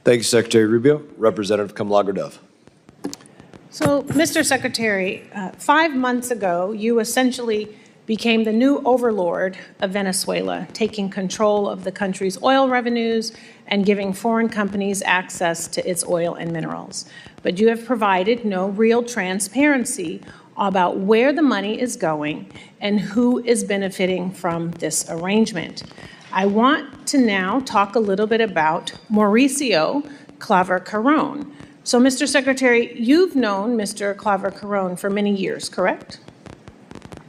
Thank you, Secretary Rubio. Representative KAMlAGER Dove. So, Mr. Secretary, 5 months ago, you essentially became the new overlord of Venezuela, taking control of the country's oil revenues and giving foreign companies access to its oil and minerals. But you have provided no real transparency about where the money is going and who is benefiting from this arrangement. I want to now talk a little bit about Mauricio Claver Carón. So, Mr. Secretary, you've known Mr. Claver Carón for many years, correct?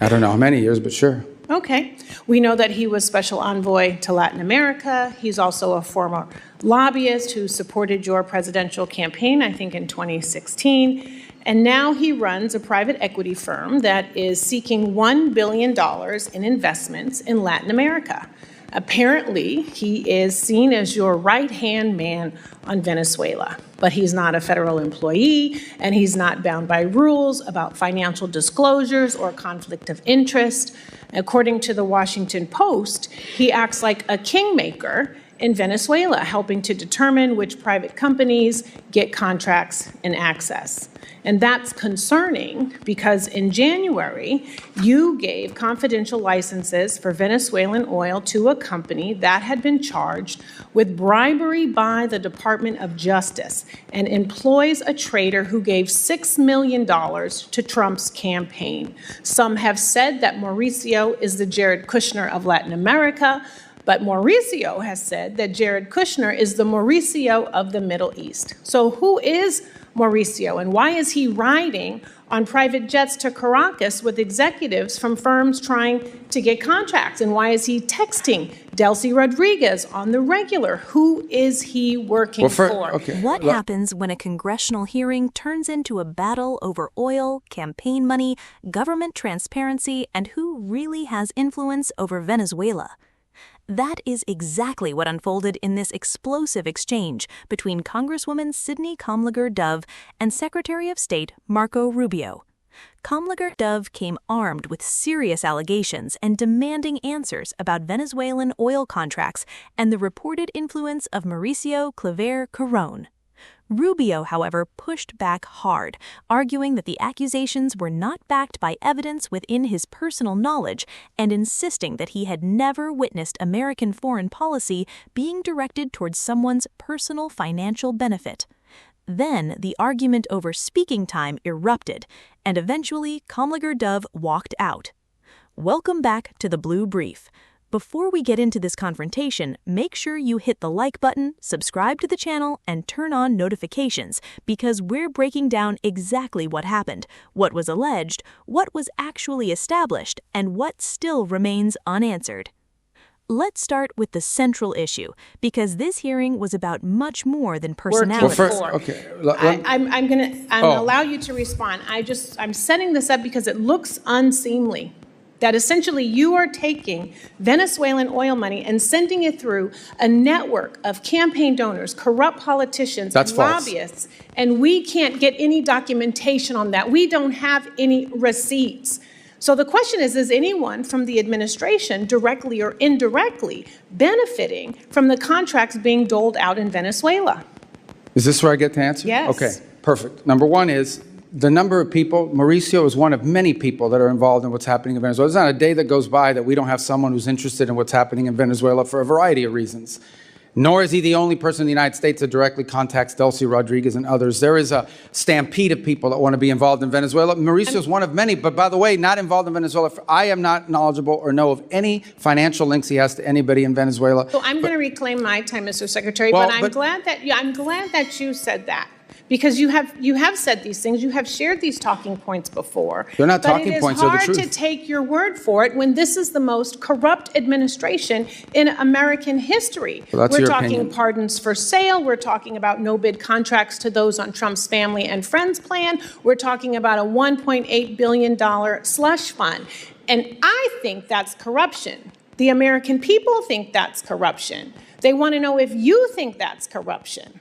I don't know how many years, but sure. Okay. We know that he was special envoy to Latin America. He's also a former lobbyist who supported your presidential campaign, I think in 2016. And now he runs a private equity firm that is seeking $1 billion in investments in Latin America. Apparently, he is seen as your right-hand man on Venezuela, but he's not a federal employee, and he's not bound by rules about financial disclosures or conflict of interest. According to the Washington Post, he acts like a kingmaker in Venezuela, helping to determine which private companies get contracts and access. And that's concerning because in January, you gave confidential licenses for Venezuelan oil to a company that had been charged with bribery by the Department of Justice and employs a trader who gave $6 million to Trump's campaign. Some have said that Mauricio is the Jared Kushner of Latin America, but Mauricio has said that Jared Kushner is the Mauricio of the Middle East. So who is Mauricio, and why is he riding on private jets to Caracas with executives from firms trying to get contracts? And why is he texting Delcy Rodriguez on the regular? Who is he working for? Okay. What happens when a congressional hearing turns into a battle over oil, campaign money, government transparency, and who really has influence over Venezuela? That is exactly what unfolded in this explosive exchange between Congresswoman Sidney KAMlAGER Dove and Secretary of State Marco Rubio. KAMlAGER Dove came armed with serious allegations and demanding answers about Venezuelan oil contracts and the reported influence of Mauricio Claver Carón. Rubio, however, pushed back hard, arguing that the accusations were not backed by evidence within his personal knowledge and insisting that he had never witnessed American foreign policy being directed towards someone's personal financial benefit. Then the argument over speaking time erupted, and eventually KAMlAGER Dove walked out. Welcome back to the Blue Brief. Before we get into this confrontation, make sure you hit the like button, subscribe to the channel, and turn on notifications because we're breaking down exactly what happened, what was alleged, what was actually established, and what still remains unanswered. Let's start with the central issue, because this hearing was about much more than personality. I'm going to allow you to respond. I'm setting this up because it looks unseemly. That essentially you are taking Venezuelan oil money and sending it through a network of campaign donors, corrupt politicians, and lobbyists, and we can't get any documentation on that. We don't have any receipts. So the question is anyone from the administration, directly or indirectly, benefiting from the contracts being doled out in Venezuela? Is this where I get to answer? Yes. Okay, perfect. Number one is, the number of people, Mauricio is one of many people that are involved in what's happening in Venezuela. There's not a day that goes by that we don't have someone who's interested in what's happening in Venezuela for a variety of reasons. Nor is he the only person in the United States that directly contacts Delcy Rodriguez and others. There is a stampede of people that want to be involved in Venezuela. Mauricio is one of many, but by the way, not involved in Venezuela. I am not knowledgeable or know of any financial links he has to anybody in Venezuela. So I'm going to reclaim my time, Mr. Secretary, but I'm glad that you said that. Because you have said these things, you have shared these talking points before. They're not talking points, they're the truth. But it is hard to take your word for it when this is the most corrupt administration in American history. Well, that's we're your talking opinion. Pardons for sale. We're talking about no-bid contracts to those on Trump's family and friends plan. We're talking about a $1.8 billion slush fund. And I think that's corruption. The American people think that's corruption. They want to know if you think that's corruption.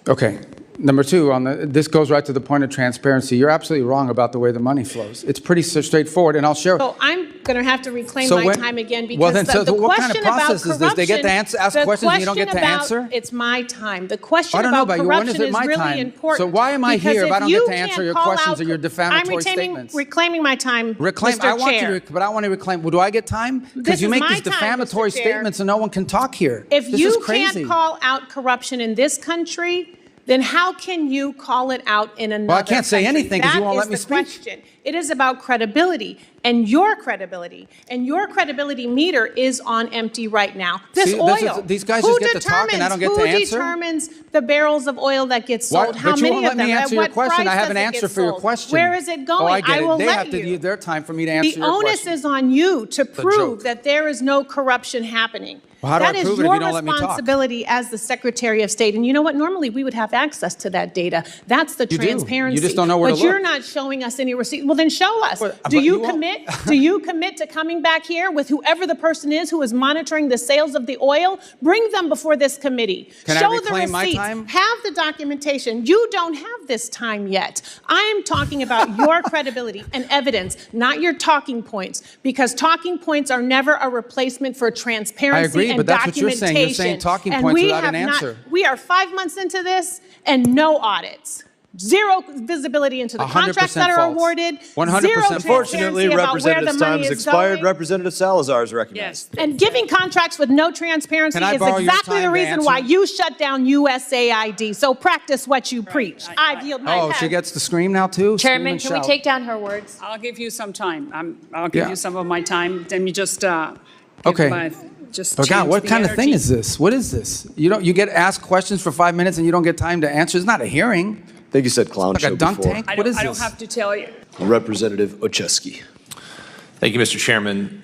Okay. Number two, this goes right to the point of transparency. You're absolutely wrong about the way the money flows. It's pretty straightforward, and I'll share. So I'm going to have to reclaim So my when- time again because well, then, so the what kind of question about process is this? They get to corruption- ask the questions and you don't get to question about- answer? It's my time. The question I don't know about about you. When is corruption it is my really time? important. So why am I because here if I don't get you to answer can't your call questions out or your defamatory I'm statements? reclaiming my time, Reclaim. Mr. I want Chair. you to, but I want to reclaim. Well, do I get time? This Because you is make my these time, defamatory Mr. Chair. statements and no one can talk here. If This you is crazy. can't call out corruption in this country, then how can you call it out in another Well, I can't say country? anything 'cause you won't let me That is the speak. question. It is about credibility and your credibility. And your credibility meter is on empty right now. This See, oil. these guys who just get to talk and I don't get to Who answer? determines the barrels of oil that get sold? Why- How but you many won't of let them? me At answer your what question. price I have does an it answer get for your sold? question. Where is it going? Oh, I get will it. They let have to you. use their time for me to answer The your onus question. is on you to joke. prove that there is no corruption happening. Well, how do I That is prove it if your you don't let me talk? responsibility as the Secretary of State. And you know what? Normally we would have access to that data. That's the You do. transparency. You just don't know where to But you're look. not showing us any receipt. Well, then show us. But Do you you won't. commit? Do you commit to coming back here with whoever the person is who is monitoring the sales of the oil? Bring them before this committee. Can I Show the reclaim my receipts. time? Have the documentation. You don't have this time yet. I'm talking about your credibility and evidence, not your talking points, because talking points are never a replacement for transparency I agree, and but that's what you're saying. You're saying documentation. talking And points we without have an not- answer. We are 5 months into this and no audits. Zero visibility into the 100% contracts that are false. awarded. 100% Zero false. Unfortunately, transparency about where the Representative's money time has is expired. going. Representative Salazar is recognized. Yes. And giving contracts with no transparency Can I is borrow your exactly time the to reason answer? why you shut down USAID. So practice what you preach. I yield my Oh, time. she gets to scream now too? Scream Chairman, and can we shout. take down her words? I'll give you some time. I'll give Yeah. you some of my time. Let me just Okay. just Oh God, change what the kind of thing energy. is this? What is this? You get asked questions for 5 minutes and you don't get time to answer. It's not a hearing. I think you said clown Like show a dunk before. tank? I What don't, is I don't this? have to tell you. Representative Ocheski. Thank you, Mr. Chairman.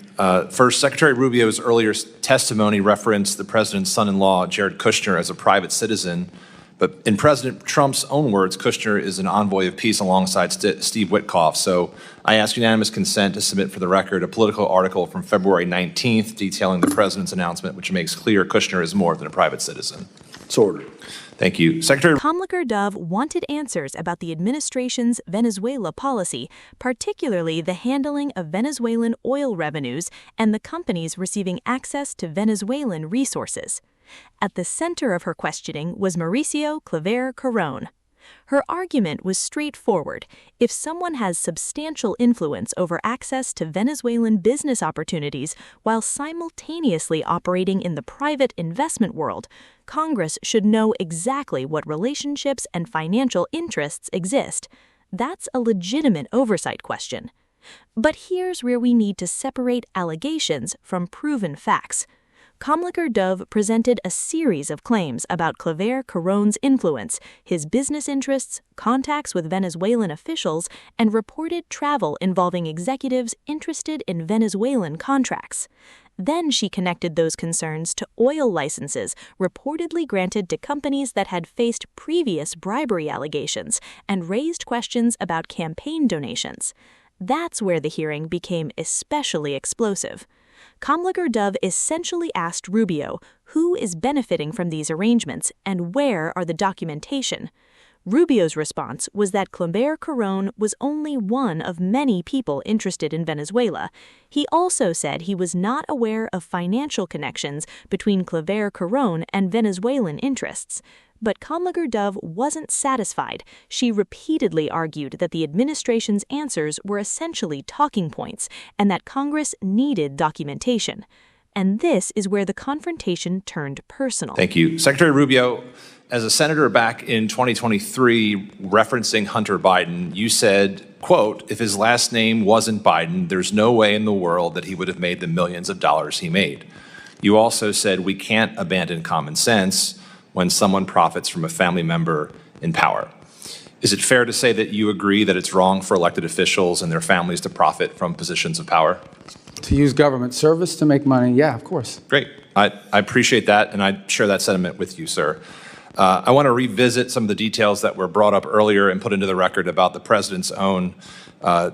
First, Secretary Rubio's earlier testimony referenced the president's son-in-law, Jared Kushner, as a private citizen. But in President Trump's own words, Kushner is an envoy of peace alongside Steve Witkoff. So I ask unanimous consent to submit for the record a political article from February 19th detailing the president's announcement, which makes clear Kushner is more than a private citizen. It's ordered. Thank you. Secretary KAMlAGER Dove wanted answers about the administration's Venezuela policy, particularly the handling of Venezuelan oil revenues and the companies receiving access to Venezuelan resources. At the center of her questioning was Mauricio Claver Carrón. Her argument was straightforward. If someone has substantial influence over access to Venezuelan business opportunities while simultaneously operating in the private investment world, Congress should know exactly what relationships and financial interests exist. That's a legitimate oversight question. But here's where we need to separate allegations from proven facts. KAMlAGER Dove presented a series of claims about Claver Carrón's influence, his business interests, contacts with Venezuelan officials, and reported travel involving executives interested in Venezuelan contracts. Then she connected those concerns to oil licenses reportedly granted to companies that had faced previous bribery allegations and raised questions about campaign donations. That's where the hearing became especially explosive. KAMlAGER Dove essentially asked Rubio who is benefiting from these arrangements and where are the documentation. Rubio's response was that Claver Carrón was only one of many people interested in Venezuela. He also said he was not aware of financial connections between Claver Carrón and Venezuelan interests. But KAMlAGER Dove wasn't satisfied. She repeatedly argued that the administration's answers were essentially talking points and that Congress needed documentation. And this is where the confrontation turned personal. Thank you. Secretary Rubio, as a senator back in 2023 referencing Hunter Biden, you said, quote, if his last name wasn't Biden, there's no way in the world that he would have made the millions of dollars he made. You also said we can't abandon common sense when someone profits from a family member in power. Is it fair to say that you agree that it's wrong for elected officials and their families to profit from positions of power? To use government service to make money, yeah, of course. Great. I appreciate that, and I share that sentiment with you, sir. I want to revisit some of the details that were brought up earlier and put into the record about the president's own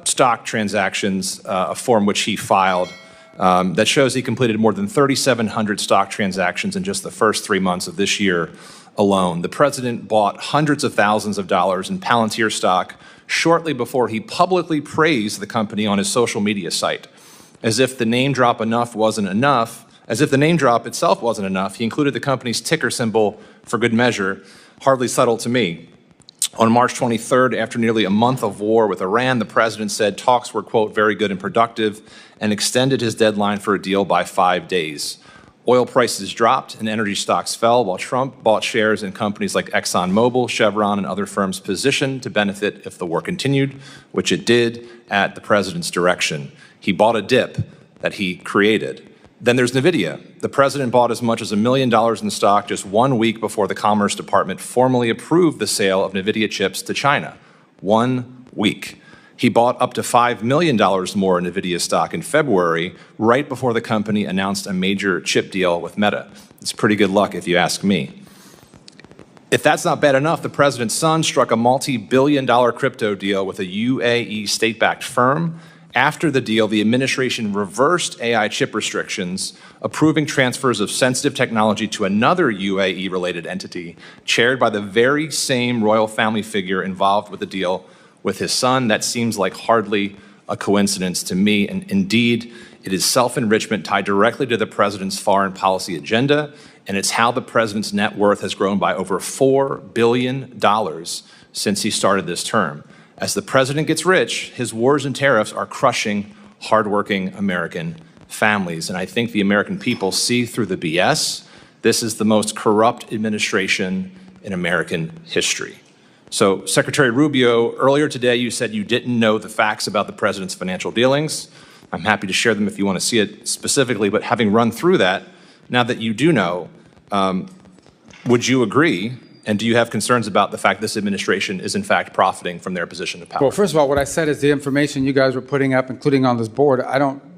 stock transactions, a form which he filed that shows he completed more than 3,700 stock transactions in just the first 3 months of this year alone. The president bought hundreds of thousands of dollars in Palantir stock shortly before he publicly praised the company on his social media site. As if the name drop itself wasn't enough, he included the company's ticker symbol for good measure. Hardly subtle to me. On March 23rd, after nearly a month of war with Iran, the president said talks were, quote, very good and productive, and extended his deadline for a deal by 5 days. Oil prices dropped and energy stocks fell, while Trump bought shares in companies like ExxonMobil, Chevron, and other firms positioned to benefit if the war continued, which it did at the president's direction. He bought a dip that he created. Then there's NVIDIA. The president bought as much as $1 million in stock just 1 week before the Commerce Department formally approved the sale of NVIDIA chips to China. 1 week. He bought up to $5 million more in NVIDIA stock in February, right before the company announced a major chip deal with Meta. It's pretty good luck if you ask me. If that's not bad enough, the president's son struck a multi-billion-dollar crypto deal with a UAE state-backed firm. After the deal, the administration reversed AI chip restrictions, approving transfers of sensitive technology to another UAE-related entity, chaired by the very same royal family figure involved with the deal with his son. That seems like hardly a coincidence to me, and indeed, it is self-enrichment tied directly to the president's foreign policy agenda, and it's how the president's net worth has grown by over $4 billion since he started this term. As the president gets rich, his wars and tariffs are crushing hardworking American families. And I think the American people see through the BS. This is the most corrupt administration in American history. So, Secretary Rubio, earlier today you said you didn't know the facts about the president's financial dealings. I'm happy to share them if you want to see it specifically, but having run through that, now that you do know, would you agree? And do you have concerns about the fact this administration is in fact profiting from their position of power? Well, first of all, what I said is the information you guys were putting up, including on this board,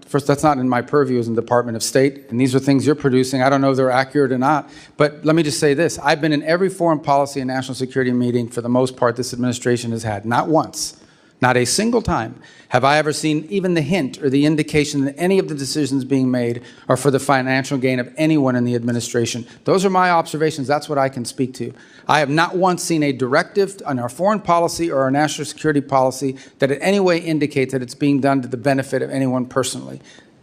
first, that's not in my purview as in the Department of State, and these are things you're producing. I don't know if they're accurate or not, but let me just say this. I've been in every foreign policy and national security meeting for the most part this administration has had. Not once, not a single time have I ever seen even the hint or the indication that any of the decisions being made are for the financial gain of anyone in the administration. Those are my observations. That's what I can speak to. I have not once seen a directive on our foreign policy or our national security policy that in any way indicates that it's being done to the benefit of anyone personally.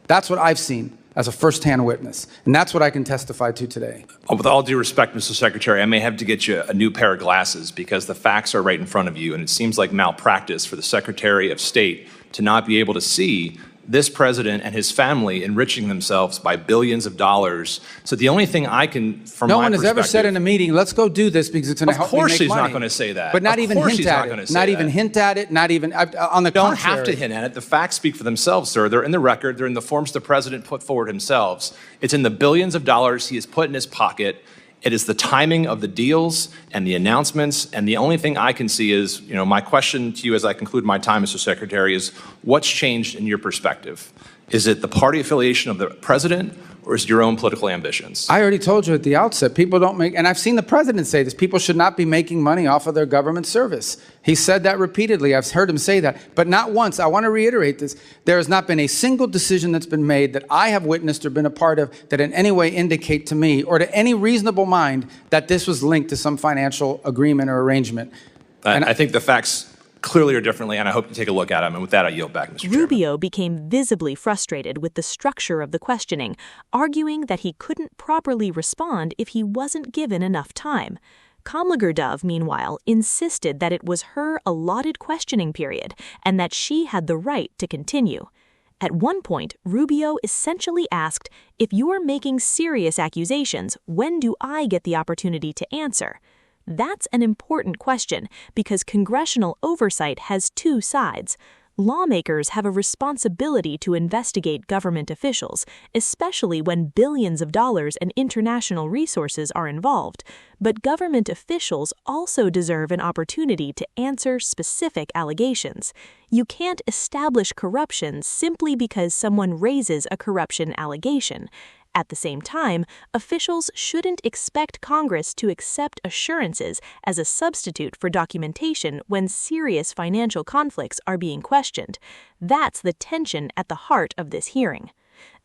That's what I've seen as a first-hand witness, and that's what I can testify to today. With all due respect, Mr. Secretary, I may have to get you a new pair of glasses because the facts are right in front of you, and it seems like malpractice for the Secretary of State to not be able to see this president and his family enriching themselves by billions of dollars. So the only thing I can, from my perspective— No one has ever said in a meeting, let's go do this because it's going to help me make money. Of course he's not going to say that. But not even hint at it. Not even hint at it. Not even, on the contrary. You don't have to hint at it. The facts speak for themselves, sir. They're in the record. They're in the forms the president put forward himself. It's in the billions of dollars he has put in his pocket. It is the timing of the deals and the announcements, and the only thing I can see is, my question to you as I conclude my time, Mr. Secretary, is what's changed in your perspective? Is it the party affiliation of the president, or is it your own political ambitions? I already told you at the outset, people don't make, and I've seen the president say this, people should not be making money off of their government service. He said that repeatedly. I've heard him say that, but not once. I want to reiterate this. There has not been a single decision that's been made that I have witnessed or been a part of that in any way indicate to me or to any reasonable mind that this was linked to some financial agreement or arrangement. And I think the facts clearly are differently, and I hope you take a look at them. And with that, I yield back, Mr. Chairman. Rubio became visibly frustrated with the structure of the questioning, arguing that he couldn't properly respond if he wasn't given enough time. KAMlAGER Dove, meanwhile, insisted that it was her allotted questioning period and that she had the right to continue. At one point, Rubio essentially asked, "If you're making serious accusations, when do I get the opportunity to answer?" That's an important question because congressional oversight has two sides. Lawmakers have a responsibility to investigate government officials, especially when billions of dollars and international resources are involved. But government officials also deserve an opportunity to answer specific allegations. You can't establish corruption simply because someone raises a corruption allegation. At the same time, officials shouldn't expect Congress to accept assurances as a substitute for documentation when serious financial conflicts are being questioned. That's the tension at the heart of this hearing.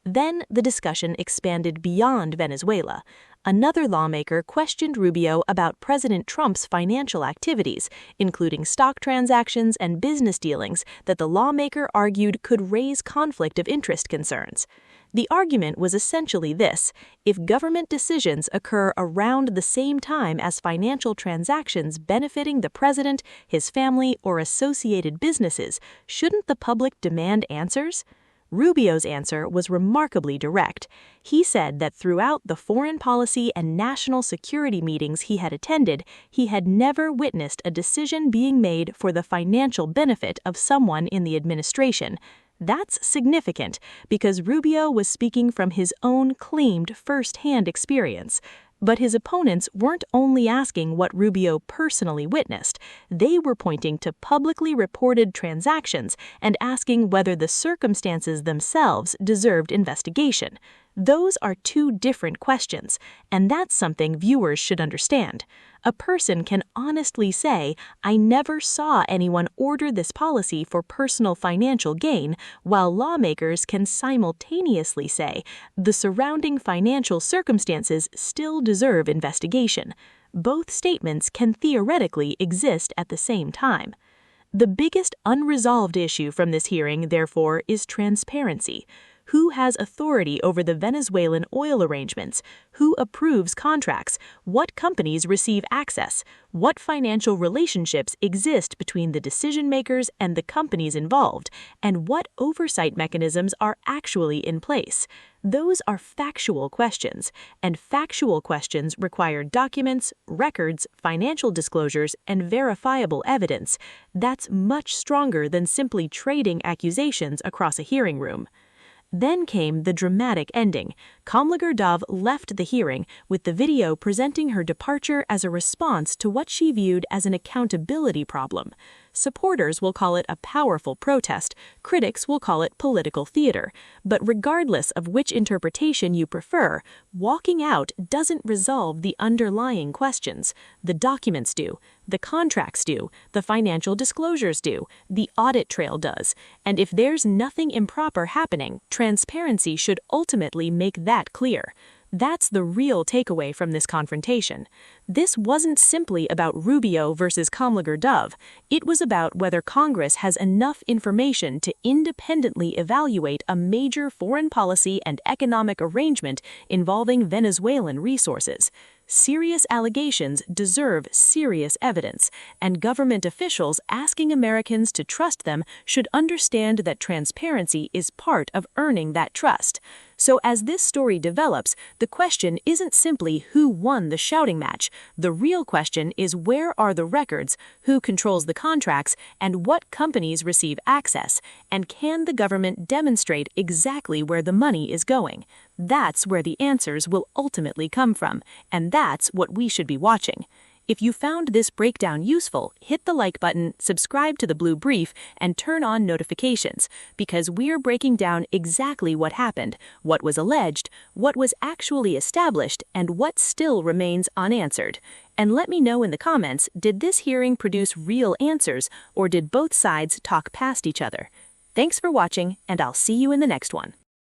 Then the discussion expanded beyond Venezuela. Another lawmaker questioned Rubio about President Trump's financial activities, including stock transactions and business dealings that the lawmaker argued could raise conflict of interest concerns. The argument was essentially this: if government decisions occur around the same time as financial transactions benefiting the president, his family, or associated businesses, shouldn't the public demand answers? Rubio's answer was remarkably direct. He said that throughout the foreign policy and national security meetings he had attended, he had never witnessed a decision being made for the financial benefit of someone in the administration. That's significant because Rubio was speaking from his own claimed first-hand experience. But his opponents weren't only asking what Rubio personally witnessed. They were pointing to publicly reported transactions and asking whether the circumstances themselves deserved investigation. Those are two different questions, and that's something viewers should understand. A person can honestly say, "I never saw anyone order this policy for personal financial gain," while lawmakers can simultaneously say, "The surrounding financial circumstances still deserve investigation." Both statements can theoretically exist at the same time. The biggest unresolved issue from this hearing, therefore, is transparency. Who has authority over the Venezuelan oil arrangements? Who approves contracts? What companies receive access? What financial relationships exist between the decision makers and the companies involved? And what oversight mechanisms are actually in place? Those are factual questions, and factual questions require documents, records, financial disclosures, and verifiable evidence. That's much stronger than simply trading accusations across a hearing room. Then came the dramatic ending. KAMlAGER left the hearing with the video presenting her departure as a response to what she viewed as an accountability problem. Supporters will call it a powerful protest, critics will call it political theater. But regardless of which interpretation you prefer, walking out doesn't resolve the underlying questions. The documents do, the contracts do, the financial disclosures do, the audit trail does. And if there's nothing improper happening, transparency should ultimately make that clear. That's the real takeaway from this confrontation. This wasn't simply about Rubio versus KAMlAGER. It was about whether Congress has enough information to independently evaluate a major foreign policy and economic arrangement involving Venezuelan resources. Serious allegations deserve serious evidence, and government officials asking Americans to trust them should understand that transparency is part of earning that trust. So as this story develops, the question isn't simply who won the shouting match. The real question is where are the records, who controls the contracts, and what companies receive access, and can the government demonstrate exactly where the money is going? That's where the answers will ultimately come from, and that's what we should be watching. If you found this breakdown useful, hit the like button, subscribe to the Blue Brief, and turn on notifications, because we're breaking down exactly what happened, what was alleged, what was actually established, and what still remains unanswered. And let me know in the comments, did this hearing produce real answers, or did both sides talk past each other? Thanks for watching, and I'll see you in the next one.